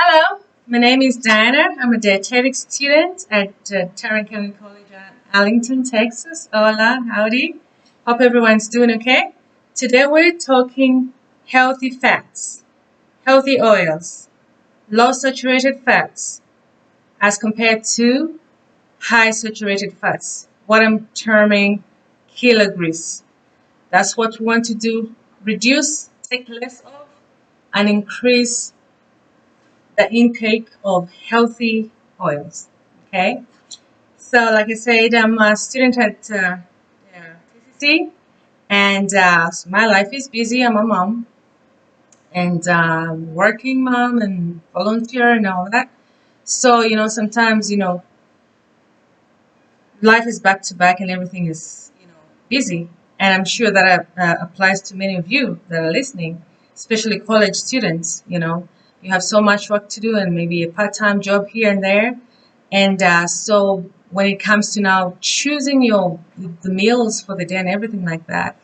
Hello, my name is Diana. I'm a dietetics student at Tarrant County College at Arlington, Texas. Hola, howdy. Hope everyone's doing okay. Today we're talking healthy fats, healthy oils, low saturated fats as compared to high saturated fats, what I'm terming killer grease. That's what we want to do. Reduce, take less of, and increase the intake of healthy oils. Okay, so like I said, I'm a student at TCC, and so my life is busy. I'm a mom and working mom and volunteer and all that. So sometimes life is back to back and everything is busy. And I'm sure that applies to many of you that are listening, especially college students. You have so much work to do and maybe a part-time job here and there. And so when it comes to now choosing the meals for the day and everything like that,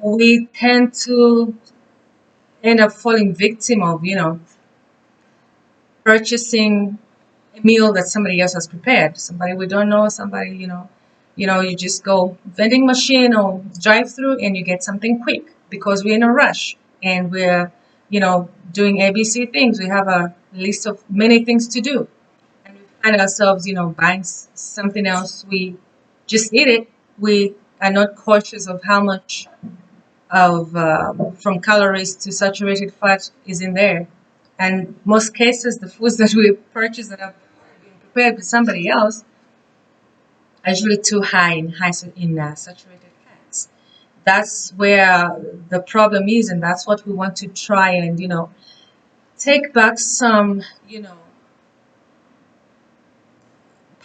we tend to end up falling victim of, purchasing a meal that somebody else has prepared. Somebody we don't know, somebody, you just go vending machine or drive through and you get something quick because we're in a rush and we're, doing ABC things. We have a list of many things to do. And we find ourselves, buying something else. We just eat it. We are not cautious of how much of from calories to saturated fat is in there. And most cases, the foods that we purchase that are being prepared with somebody else are usually too high in saturated fats. That's where the problem is, and that's what we want to try and take back some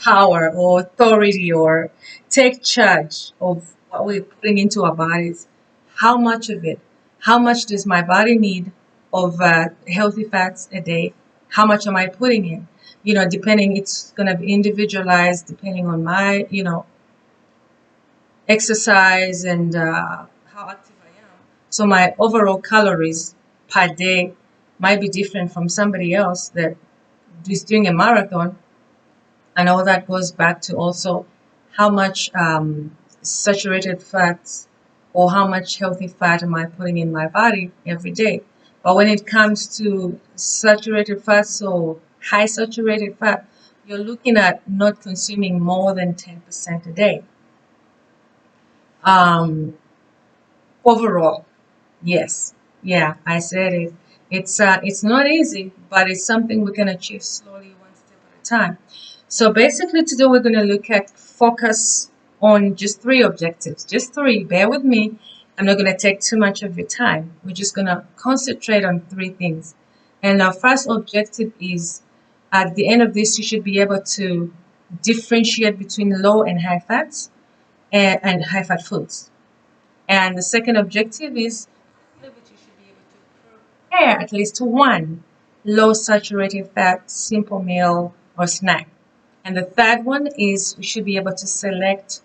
power or authority or take charge of what we're putting into our bodies. How much of it? How much does my body need of healthy fats a day? How much am I putting in? Depending, it's going to be individualized depending on my, exercise and how active I am. So my overall calories per day might be different from somebody else that is doing a marathon, and all that goes back to also how much saturated fats or how much healthy fat am I putting in my body every day. But when it comes to saturated fats or high saturated fat, you're looking at not consuming more than 10% a day. Um, Overall, yes, yeah, I said it. It's not easy, but it's something we can achieve slowly, one step at a time. So basically, today we're going to look at focus on just three objectives, just three. Bear with me. I'm not going to take too much of your time. We're just going to concentrate on three things. And our first objective is at the end of this, you should be able to differentiate between low and high fats and high fat foods. And the second objective is that you should be able to prepare at least one low saturated fat simple meal or snack. And the third one is you should be able to select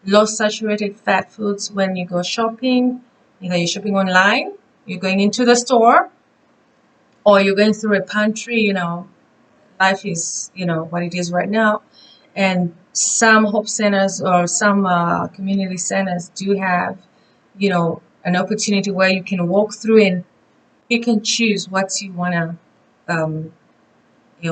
low saturated fat foods when you go shopping. You're shopping online, you're going into the store, or you're going through a pantry. Life is, what it is right now. And some hope centers or some community centers do have, an opportunity where you can walk through and pick and choose what you want to,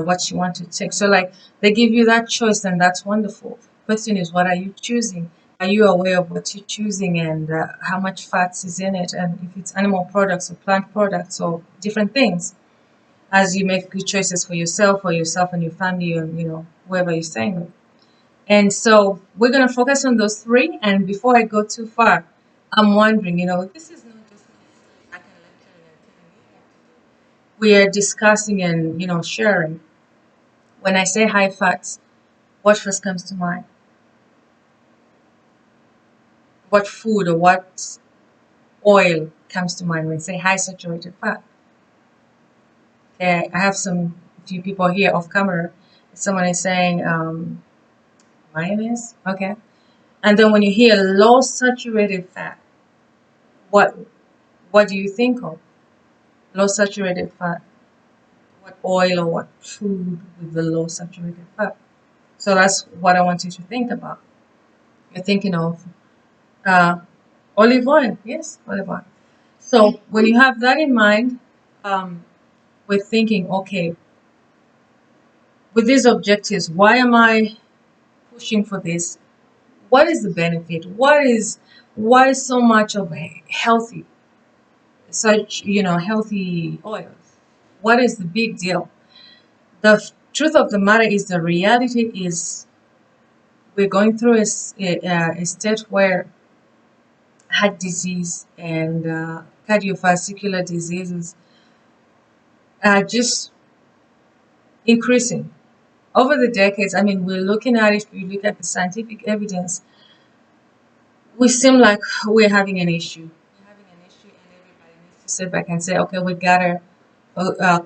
what you want to take. So like they give you that choice, and that's wonderful. Question is, what are you choosing? Are you aware of what you're choosing and how much fats is in it, and if it's animal products or plant products or different things? As you make good choices for yourself and your family, and whoever you're staying with. And so we're gonna focus on those three. And before I go too far, I'm wondering, this is not just like a lecturing and telling you what to do. We are discussing and sharing. When I say high fats, what first comes to mind? What food or what oil comes to mind when I say high saturated fat? Okay, I have few people here off camera. Someone is saying mayonnaise. Okay. And then when you hear low saturated fat, what what do you think of? Low saturated fat. what oil or what food with the low saturated fat. So that's what I want you to think about. You're thinking of uh, olive oil. Yes, olive oil. So when you have that in mind, um, we're thinking, okay, with these objectives, why am I pushing for this? What is the benefit? Why so much of a healthy, such healthy oils? What is the big deal? The truth of the matter is, the reality is, we're going through a state where heart disease and cardiovascular diseases are just increasing over the decades. I mean, we're looking at it, we look at the scientific evidence, we seem like we're having an issue. We're having an issue, and everybody needs to sit back and say, okay, we gotta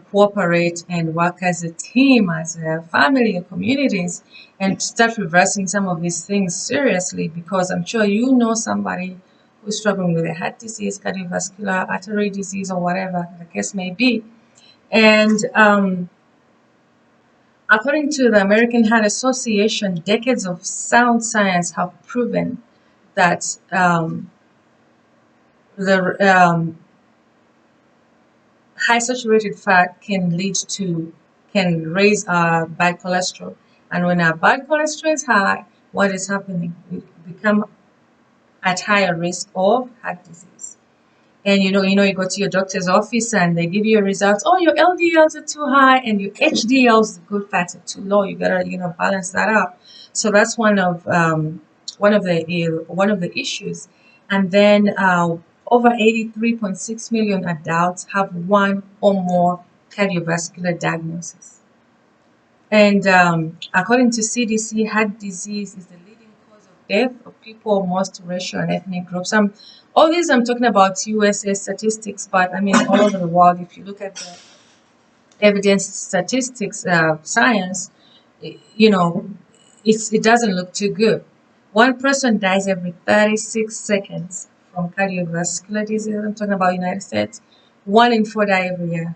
cooperate and work as a team, as a family, and communities, and start reversing some of these things seriously. Because I'm sure you know somebody who's struggling with a heart disease, cardiovascular artery disease, or whatever the case may be. And according to the American Heart Association, decades of sound science have proven that the high saturated fat can raise our bad cholesterol, and when our bad cholesterol is high, what is happening? We become at higher risk of heart disease. And you go to your doctor's office and they give you a result. Oh, your LDLs are too high and your HDLs, the good fats, are too low. You gotta balance that out. So that's one of the issues. And then over 83.6 million adults have one or more cardiovascular diagnoses. And according to CDC, heart disease is the leading cause of death of people of most racial and ethnic groups. All these I'm talking about USA statistics, but I mean all over the world. If you look at the evidence statistics, science, i- you know, it doesn't look too good. One person dies every 36 seconds from cardiovascular disease. I'm talking about United States. 1 in 4 die every year.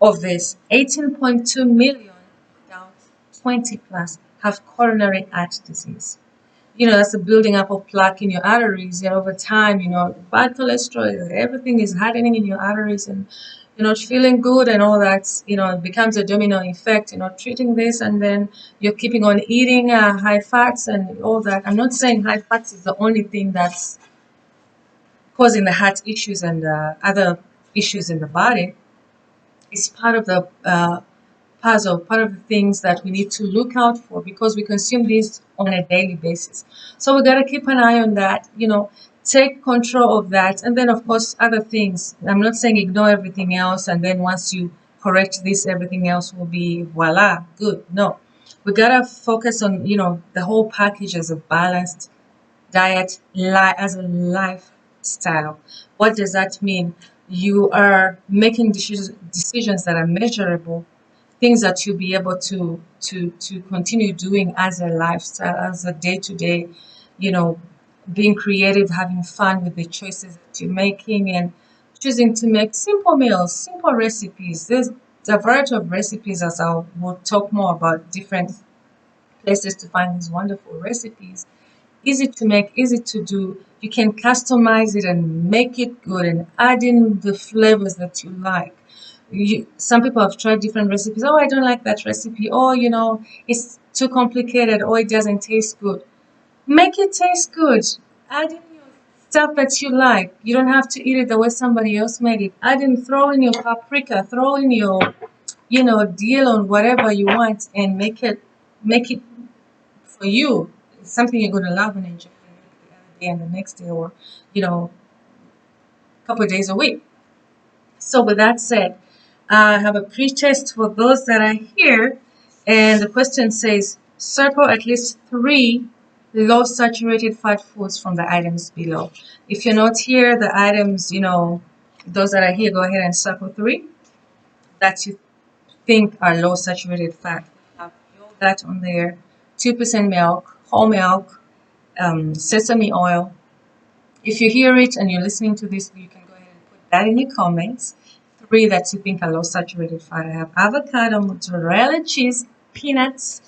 Of this, 18.2 million adults 20 plus have coronary heart disease. That's the building up of plaque in your arteries, and over time, bad cholesterol, everything is hardening in your arteries, and feeling good and all that, it becomes a domino effect, treating this, and then you're keeping on eating high fats and all that. I'm not saying high fats is the only thing that's causing the heart issues and other issues in the body. It's part of the puzzle, part of the things that we need to look out for, because we consume these on a daily basis. So we got to keep an eye on that, take control of that. And then, of course, other things. I'm not saying ignore everything else, and then once you correct this, everything else will be voila, good. No. We got to focus on, the whole package as a balanced diet as a lifestyle. What does that mean? You are making decisions that are measurable, things that you'll be able to continue doing as a lifestyle, as a day to day, you know, being creative, having fun with the choices that you're making, and choosing to make simple meals, simple recipes. There's a variety of recipes, as we'll talk more about different places to find these wonderful recipes. Easy to make, easy to do. You can customize it and make it good and add in the flavors that you like. Some people have tried different recipes. Oh, I don't like that recipe. Oh, it's too complicated. Oh, it doesn't taste good. Make it taste good. Add in your stuff that you like. You don't have to eat it the way somebody else made it. Throw in your paprika, throw in your, deal on whatever you want, and make it for you. It's something you're going to love and enjoy the other day and the next day, or a couple of days a week. So with that said, I have a pre-test for those that are here, and the question says circle at least 3 low saturated fat foods from the items below. If you're not here, the items, those that are here, go ahead and circle 3 that you think are low saturated fat. We have yogurt on there, 2% milk, whole milk, sesame oil. If you hear it and you're listening to this, you can go ahead and put that in the comments. three that you think are low saturated fat. I have avocado, mozzarella cheese, peanuts,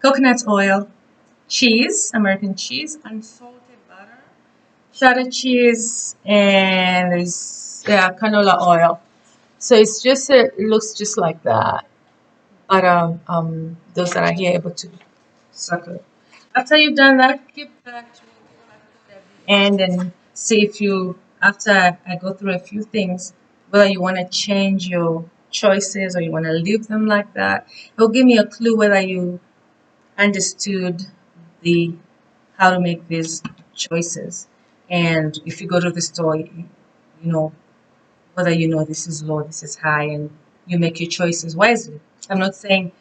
coconut oil, cheese, American cheese, unsalted butter, cheddar cheese, and there's canola oil. So it's just it looks just like that. But those that are here able to suck it. After you've done that, keep that to the end and see if you after I go through a few things, whether you want to change your choices or you want to leave them like that. It'll give me a clue whether you understood the how to make these choices. And if you go to the store, you know whether you know this is low, this is high, and you make your choices wisely. I'm not saying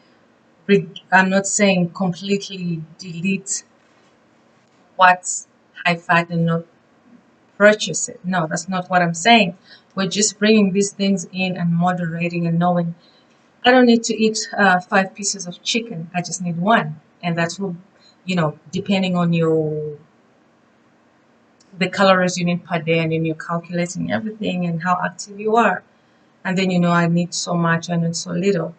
I'm not saying completely delete what's high fat and not purchase it. No, that's not what I'm saying. We're just bringing these things in and moderating and knowing I don't need to eat 5 pieces of chicken. I just need one, and that's what depending on your the calories you need per day, and then you're calculating everything and how active you are. And then I need so much, I need so little.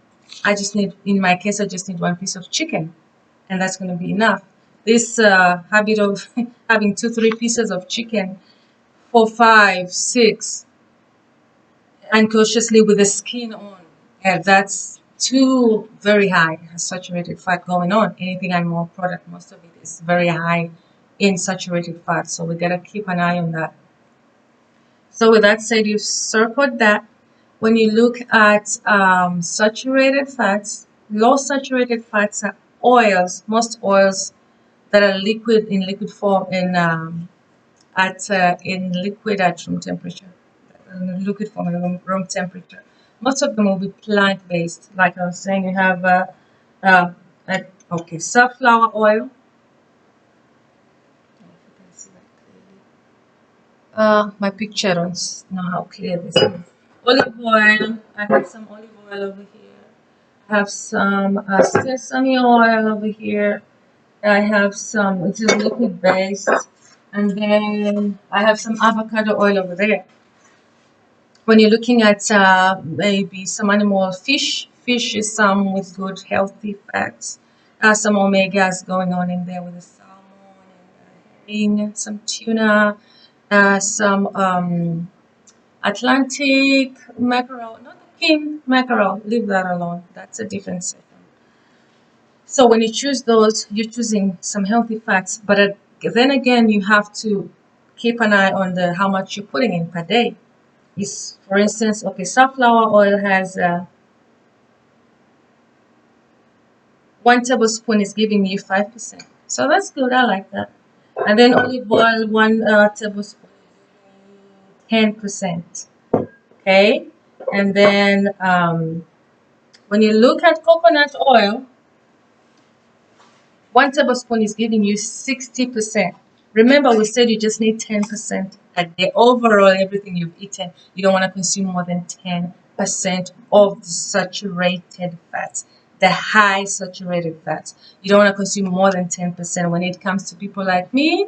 I just need, in my case, I just need 1 piece of chicken, and that's going to be enough. This habit of having 2, 3 pieces of chicken, 4, 5, 6, unconsciously with the skin on, and that's too very high saturated fat going on. Anything animal product, most of it is very high in saturated fat, so we gotta keep an eye on that. So with that said, you've circled that. When you look at saturated fats, low saturated fats are oils, most oils that are liquid in liquid form in liquid at room temperature, liquid form at room temperature. Most of them will be plant based. Like I was saying, you have uh, okay, sunflower oil. My picture don't know how clear this is. Olive oil. I have some olive oil over here. I have some sesame oil over here. I have some, which is liquid based. And then I have some avocado oil over there. When you're looking at maybe some animal fish is some with good healthy fats. Some omegas going on in there with the salmon and herring, some tuna, some Atlantic mackerel, not the king mackerel, leave that alone. That's a different section. So when you choose those, you're choosing some healthy fats, but then again, you have to keep an eye on the how much you're putting in per day. Is for instance, okay, sunflower oil has 1 tablespoon is giving you 5%, so that's good. I like that. And then olive oil, 1 tablespoon, 10%. Okay, and then when you look at coconut oil, 1 tablespoon is giving you 60%. Remember, we said you just need 10% a day. Overall, everything you've eaten, you don't want to consume more than 10% of the saturated fats, the high saturated fats. You don't want to consume more than 10%. When it comes to people like me,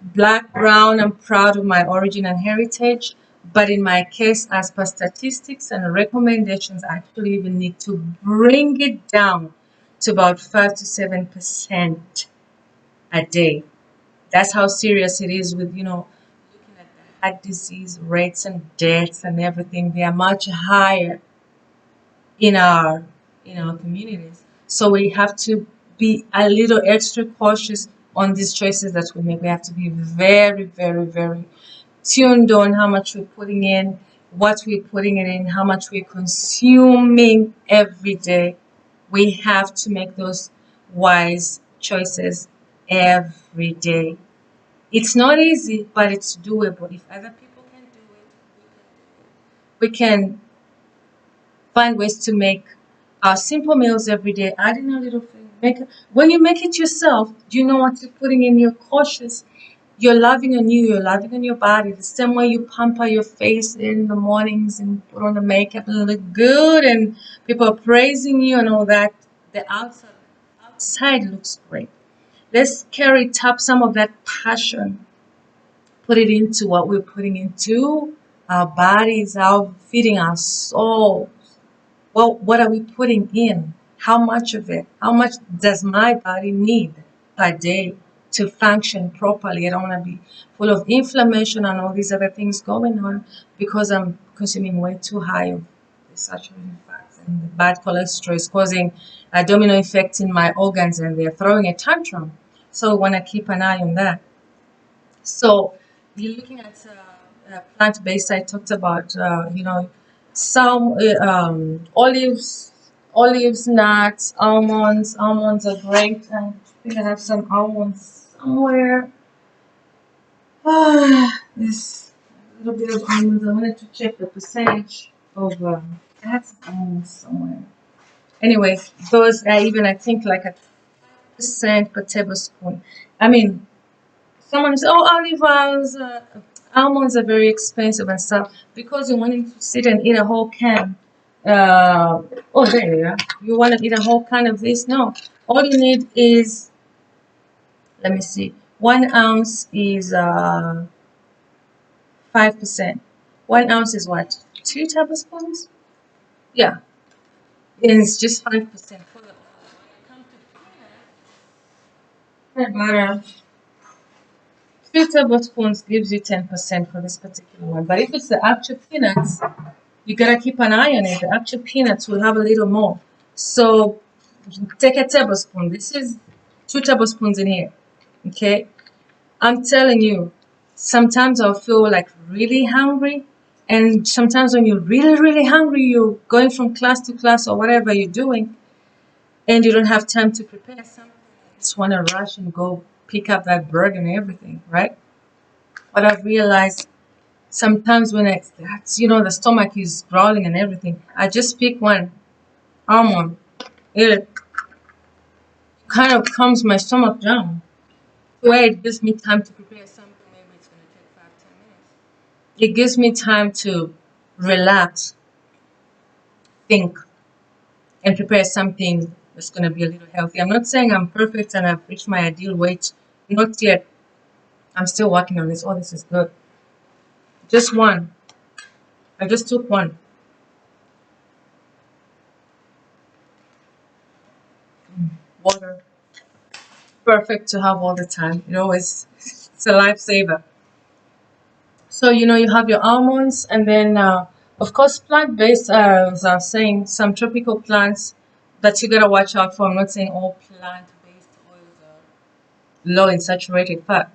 Black, brown, I'm proud of my origin and heritage. But in my case, as per statistics and recommendations, I actually even need to bring it down to about 5 to 7% a day. That's how serious it is with, looking at the heart disease rates and deaths and everything. They are much higher in our communities. So we have to be a little extra cautious on these choices that we make. We have to be very, very, very tuned on how much we're putting in, what we're putting it in, how much we're consuming every day. We have to make those wise choices every day. It's not easy, but it's doable. If other people can do it, we can find ways to make simple meals every day, adding a little thing. When you make it yourself, you know what you're putting in. You're cautious. You're loving on you. You're loving on your body. The same way you pamper your face in the mornings and put on the makeup and look good, and people are praising you and all that. The outside looks great. Let's tap some of that passion, put it into what we're putting into Our bodies are feeding our soul. Well, what are we putting in? How much of it? How much does my body need per day to function properly? I don't want to be full of inflammation and all these other things going on because I'm consuming way too high of the saturated fats, and the bad cholesterol is causing a domino effect in my organs and they're throwing a tantrum. So I want to keep an eye on that. So you're looking at plant-based. I talked about some olives, nuts, almonds. Almonds are great. I think I have some almonds somewhere. There's a little bit of almonds. I wanted to check the percentage of. I had some almonds somewhere. Anyway, those are even I think like a percent per tablespoon. I mean, someone says, "Oh, olive oils, almonds are very expensive and stuff." Because you wanting to sit and eat a whole can. Oh, there you are. You want to eat a whole can of this? No. All you need is, let me see, 1 ounce is 5%. 1 ounce is what? 2 tablespoons? Yeah, and it's just 5%. For the come to peanut butter, 2 tablespoons gives you 10% for this particular one. But if it's the actual peanuts, you gotta keep an eye on it. The actual peanuts will have a little more. So take a tablespoon. This is 2 tablespoons in here. Okay. I'm telling you, sometimes I'll feel like really hungry. And sometimes when you're really, really hungry, you're going from class to class or whatever you're doing, and you don't have time to prepare something. You just want to rush and go pick up that burger and everything, right? But I've realized sometimes when the stomach is growling and everything, I just pick one almond. It kind of calms my stomach down. Where it gives me time to prepare something, maybe it's going to take 5, 10 minutes. It gives me time to relax, think, and prepare something that's going to be a little healthy. I'm not saying I'm perfect and I've reached my ideal weight. Not yet. I'm still working on this. Oh, this is good. Just one. I just took one. Water. Perfect to have all the time. It's a lifesaver. So, you have your almonds, and then, of course, plant-based, as I was saying, some tropical plants that you gotta watch out for. I'm not saying all plant-based oils are low in saturated fat.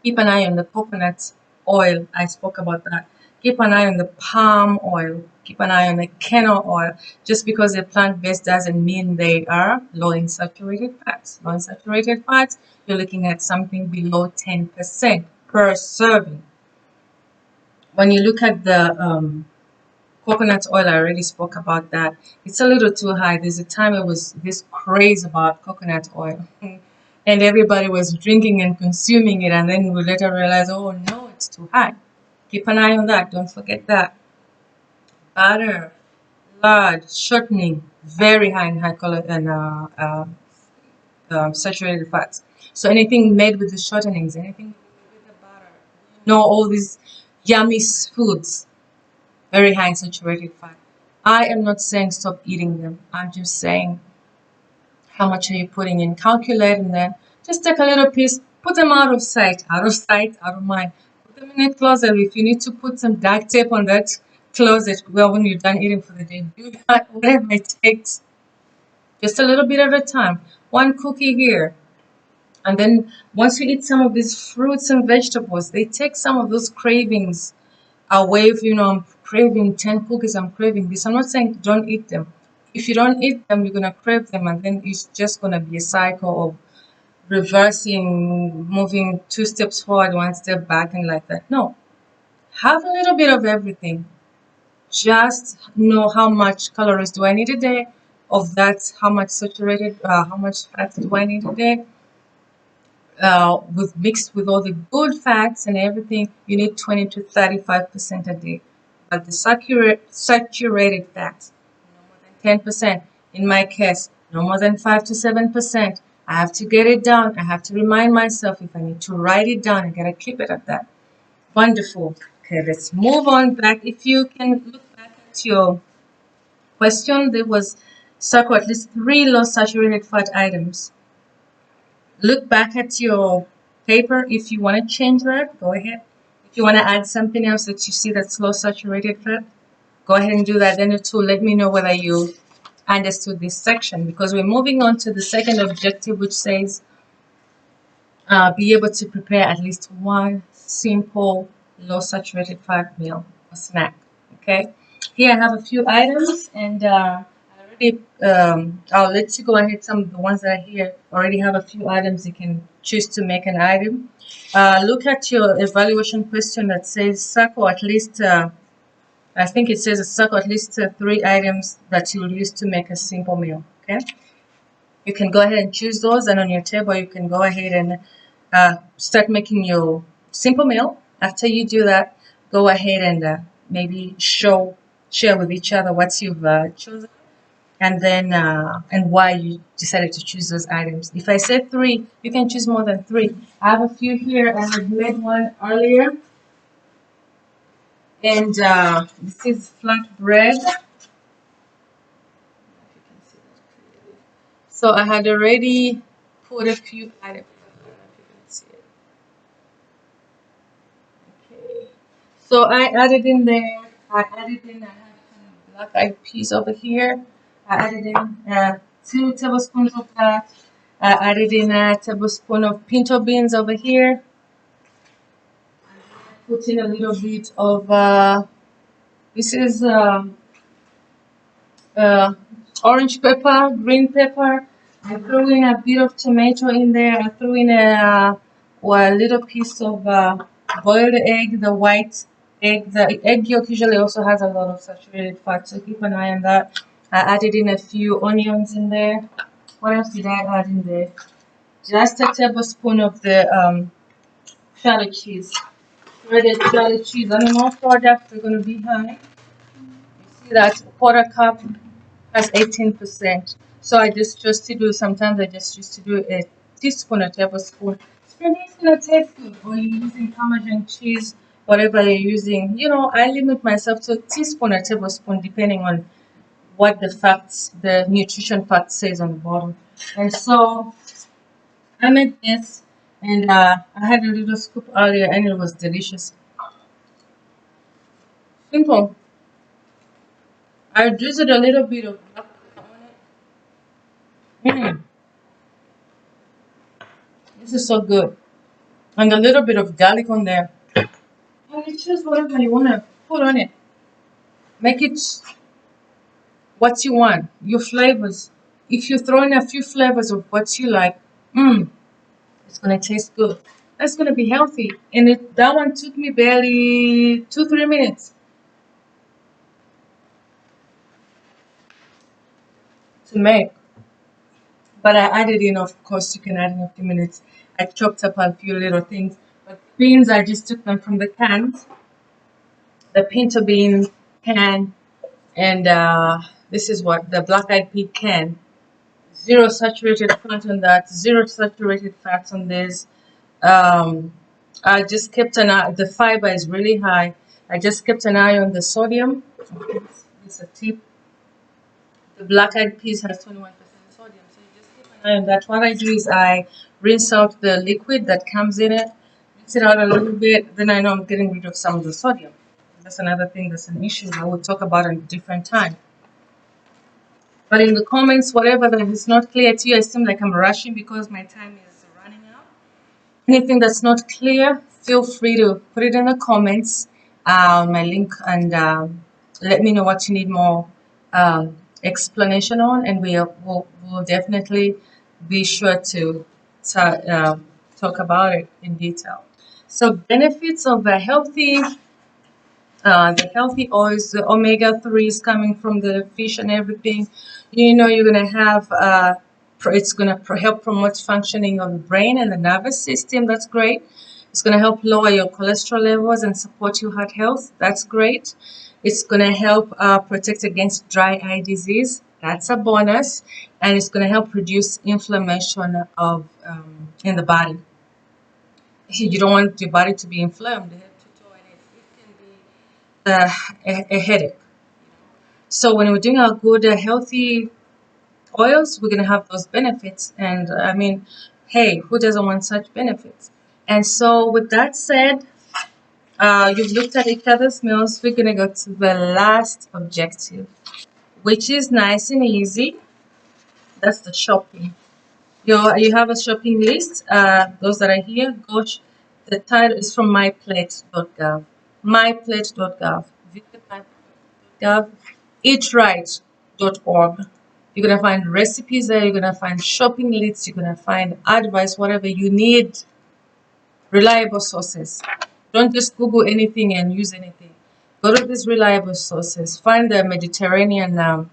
Keep an eye on the coconut oil. I spoke about that. Keep an eye on the palm oil. Keep an eye on the canola oil. Just because they're plant-based doesn't mean they are low in saturated fats. Low in saturated fats, you're looking at something below 10% per serving. When you look at the coconut oil, I already spoke about that. It's a little too high. There's a time it was this craze about coconut oil. And everybody was drinking and consuming it, and then we later realized, oh no, it's too high. Keep an eye on that. Don't forget that. Butter, lard, shortening, very high in high color and saturated fats. So anything made with the shortenings, anything with the butter, all these yummy foods, very high in saturated fat. I am not saying stop eating them. I'm just saying how much are you putting in? Calculate, and then just take a little piece, put them out of sight, out of mind. Put them in a closet. If you need to put some duct tape on that closet, well, when you're done eating for the day, do that, whatever it takes. Just a little bit at a time. One cookie here. And then once you eat some of these fruits and vegetables, they take some of those cravings away. I'm craving 10 cookies, I'm craving this. I'm not saying don't eat them. If you don't eat them, you're going to crave them, and then it's just going to be a cycle of reversing, moving 2 steps forward, 1 step back, and like that. No, have a little bit of everything. Just know how much calories do I need a day. Of that, how much how much fat do I need a day? With mixed with all the good fats and everything, you need 20 to 35% a day. But the saturated fats, no more than 10%. In my case, no more than 5 to 7%. I have to get it down. I have to remind myself if I need to write it down. I gotta keep it at that. Wonderful. Okay, let's move on back. If you can look back at your question, there was circle at least 3 low saturated fat items. Look back at your paper. If you want to change that, go ahead. If you want to add something else that you see that's low saturated fat, go ahead and do that. Then it will let me know whether you understood this section, because we're moving on to the second objective, which says be able to prepare at least one simple low saturated fat meal or snack. Okay, here I have a few items, and I already I'll let you go ahead. Some of the ones that are here already have a few items. You can choose to make an item. Look at your evaluation question that says circle at least I think it says circle at least 3 items that you'll use to make a simple meal. Okay, you can go ahead and choose those, and on your table you can go ahead and start making your simple meal. After you do that, go ahead and maybe share with each other what you've chosen, and then and why you decided to choose those items. If I said 3, you can choose more than 3. I have a few here. I had made one earlier, and this is flatbread. So I had already put a few items. I don't know if you can see it. Okay. So I added in there. I added in. I have kind of black-eyed peas over here. I added in 2 tablespoons of that. I added in a tablespoon of pinto beans over here. Put in a little bit of this is uh, orange pepper, green pepper. I threw in a bit of tomato in there. I threw in a little piece of boiled egg, the white egg. The egg yolk usually also has a lot of saturated fat, so keep an eye on that. I added in a few onions in there. What else did I add in there? Just a tablespoon of the shallot cheese. Shredded shallot cheese. On all products, they're going to be high. See that quarter cup has 18%. So I just choose to do, sometimes I just used to do a teaspoon or tablespoon. It's gonna taste good. Or you're using Parmesan cheese, whatever you're using. You know, I limit myself to a teaspoon or tablespoon depending on what the facts, the nutrition fact says on the bottle. And so I made this, and I had a little scoop earlier, and it was delicious. Simple. I drizzled a little bit of black pepper on it. This is so good. And a little bit of garlic on there. And you choose whatever you want to put on it. Make it what you want, your flavors. If you throw in a few flavors of what you like, it's going to taste good. That's going to be healthy. And that one took me barely 2-3 minutes to make. But I added in, of course, you can add in a few minutes. I chopped up a few little things. But beans, I just took them from the cans. The pinto bean can, and this is what the black-eyed pea can. Zero saturated fat on that, zero saturated fats on this. I just kept an eye, the fiber is really high. I just kept an eye on the sodium. It's a tip. The black-eyed peas has 21% sodium, so you just keep an eye on that. What I do is I rinse out the liquid that comes in it, mix it out a little bit, then I know I'm getting rid of some of the sodium. That's another thing that's an issue I will talk about at a different time. But in the comments, whatever that is not clear to you, I seem like I'm rushing because my time is running out. Anything that's not clear, feel free to put it in the comments on my link, and let me know what you need more explanation on, and we'll definitely be sure to talk about it in detail. So benefits of a healthy the healthy oils, the omega 3s coming from the fish and everything. You know, you're going to have, it's going to help promote functioning of the brain and the nervous system. That's great. It's going to help lower your cholesterol levels and support your heart health. That's great. It's going to help protect against dry eye disease. That's a bonus. And it's going to help reduce inflammation of in the body. You don't want your body to be inflamed. uh, a headache. So when we're doing our good, healthy oils, we're going to have those benefits. And I mean, hey, who doesn't want such benefits? And so, with that said, you've looked at each other's meals. We're going to go to the last objective, which is nice and easy. That's the shopping. You have a shopping list. Those that are here, gosh, the title is from myplate.gov. Myplate.gov. Visit myplate.gov. Eatright.org. You're gonna find recipes there. You're gonna find shopping lists. You're gonna find advice, whatever you need. Reliable sources. Don't just Google anything and use anything. Go to these reliable sources. Find the Mediterranean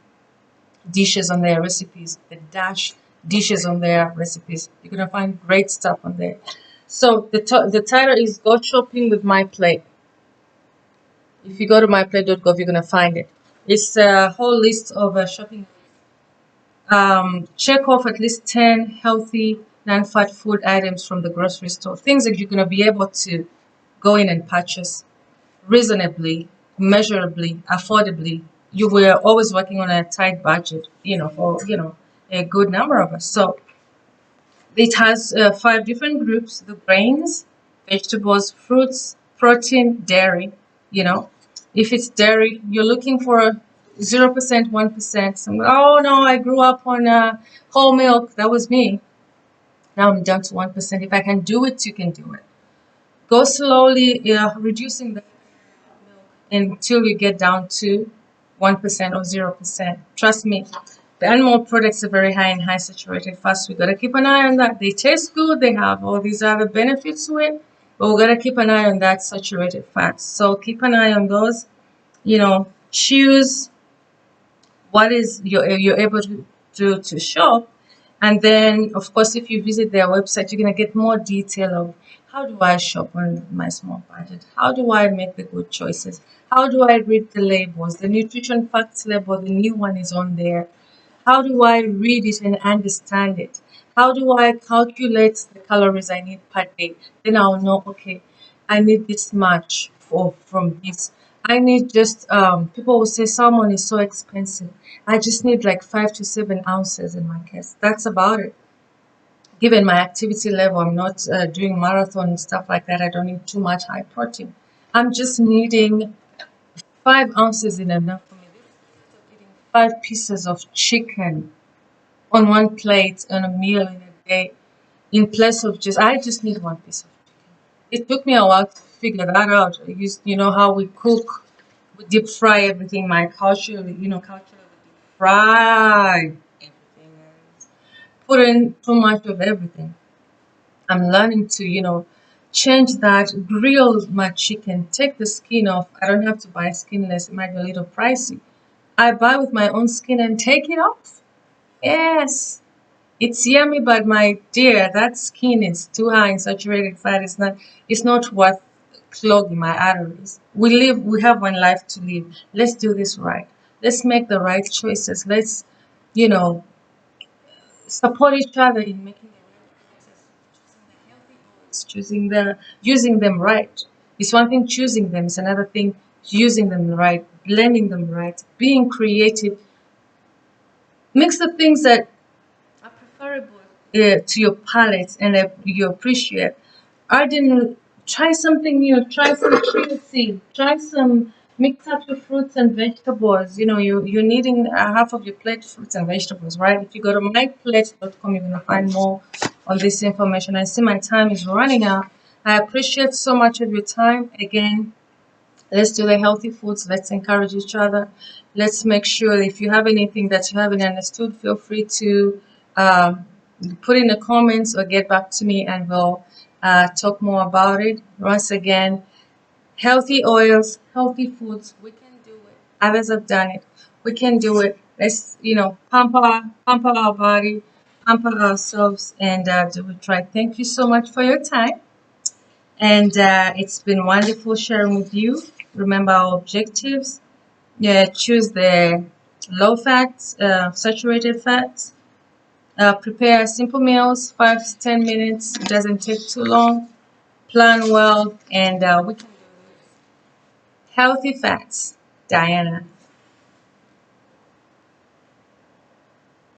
dishes on their recipes, the dash dishes on their recipes. You're gonna find great stuff on there. So the title is Go Shopping with My Plate. If you go to myplate.gov, you're gonna find it. It's a whole list of shopping. Check off at least 10 healthy non-fat food items from the grocery store. Things that you're gonna be able to go in and purchase reasonably, measurably, affordably. You were always working on a tight budget, for a good number of us. So it has 5 different groups: the grains, vegetables, fruits, protein, dairy. You know, if it's dairy, you're looking for 0%, 1%. So, oh no, I grew up on whole milk. That was me. Now I'm down to 1%. If I can do it, you can do it. Go slowly, reducing the until you get down to 1% or 0%. Trust me, the animal products are very high in high saturated fats. We gotta keep an eye on that. They taste good, they have all these other benefits to it, but we gotta keep an eye on that saturated fats. So keep an eye on those. Choose what is you're able to shop, and then of course if you visit their website you're going to get more detail of how do I shop on my small budget, how do I make the good choices, how do I read the labels, the nutrition facts label, the new one is on there. How do I read it and understand it? How do I calculate the calories I need per day? Then I'll know, okay, I need this much from this. I need just people will say salmon is so expensive. I just need like 5 to 7 ounces in my case. That's about it. Given my activity level, I'm not doing marathon and stuff like that. I don't need too much high protein. I'm just needing 5 ounces in enough for me. Eating 5 pieces of chicken on one plate on a meal in a day, in place of I just need 1 piece of chicken. It took me a while to figure that out. I used, how we cook, we deep fry everything. My culture, culture we deep fry everything and put in too much of everything. I'm learning to, change that, grill my chicken, take the skin off. I don't have to buy skinless. It might be a little pricey. I buy with my own skin and take it off. Yes, it's yummy, but my dear, that skin is too high in saturated fat. It's not worth clogging my arteries. We have one life to live. Let's do this right. Let's make the right choices. Let's, you know, support each other in making the right choices, choosing the healthy ones, using them right. It's one thing choosing them, it's another thing using them right, blending them right, being creative. Mix the things that are preferable to your palate and you appreciate. I didn't try something new. Try some chia seed. Try some mix up your fruits and vegetables. You're needing half of your plate fruits and vegetables, right? If you go to myplate.com, you're gonna find more on this information. I see my time is running out. I appreciate so much of your time. Again, let's do the healthy foods. Let's encourage each other. Let's make sure if you have anything that you haven't understood, feel free to um, put in the comments or get back to me and we'll talk more about it. Once again, healthy oils, healthy foods. We can do it. Others have done it. We can do it. Let's, pamper our body, pamper ourselves, and do it right. Thank you so much for your time. And it's been wonderful sharing with you. Remember our objectives. Yeah, choose the low fats, saturated fats. Prepare simple meals, 5 to 10 minutes. It doesn't take too long. Plan well, and we can Healthy fats, Diana.